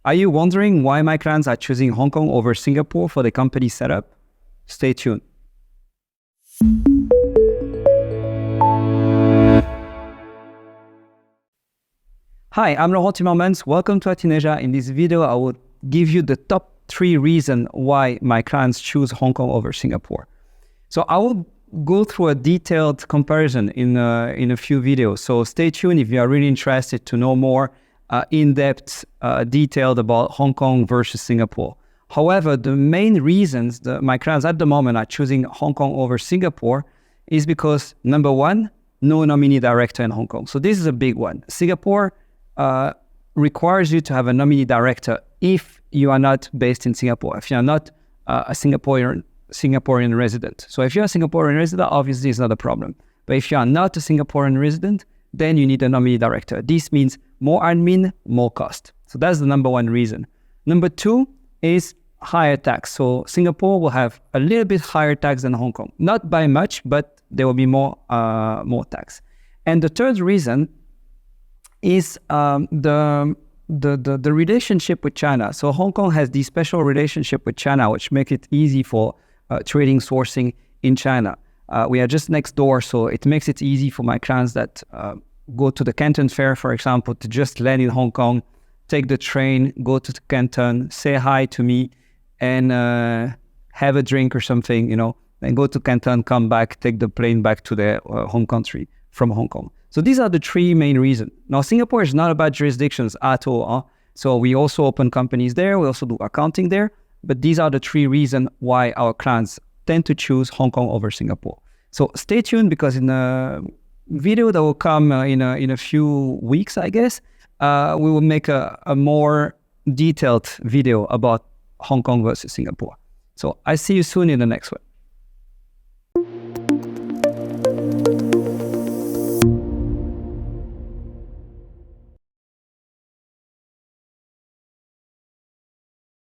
Are you wondering why my clients are choosing Hong Kong over Singapore for the company setup? Stay tuned. Hi, I'm Laurent Timmermans. Welcome to ATHENASIA. In this video, I will give you the top 3 reasons why my clients choose Hong Kong over Singapore. So I will go through a detailed comparison in a few videos. So stay tuned if you are really interested to know more in-depth detailed about Hong Kong versus Singapore. However, the main reasons that my clients at the moment are choosing Hong Kong over Singapore is because, number one, no nominee director in Hong Kong. So this is a big one. Singapore requires you to have a nominee director if you are not based in Singapore, if you are not a Singaporean resident. So if you're a Singaporean resident, obviously it's not a problem. But if you are not a Singaporean resident, then you need a nominee director. This means more admin, more cost. So that's the number one reason. Number two is higher tax. So Singapore will have a little bit higher tax than Hong Kong. Not by much, but there will be more tax. And the third reason is the relationship with China. So Hong Kong has this special relationship with China, which makes it easy for trading, sourcing in China. We are just next door, so it makes it easy for my clients that go to the Canton Fair, for example, to just land in Hong Kong, take the train, go to Canton, say hi to me, and have a drink or something, then go to Canton, come back, take the plane back to their home country from Hong Kong. So these are the 3 main reasons. Now, Singapore is not about jurisdictions at all. So we also open companies there. We also do accounting there. But these are the 3 reasons why our clients tend to choose Hong Kong over Singapore. So stay tuned, because in a video that will come in a few weeks, I guess, we will make a more detailed video about Hong Kong versus Singapore. So I see you soon in the next one.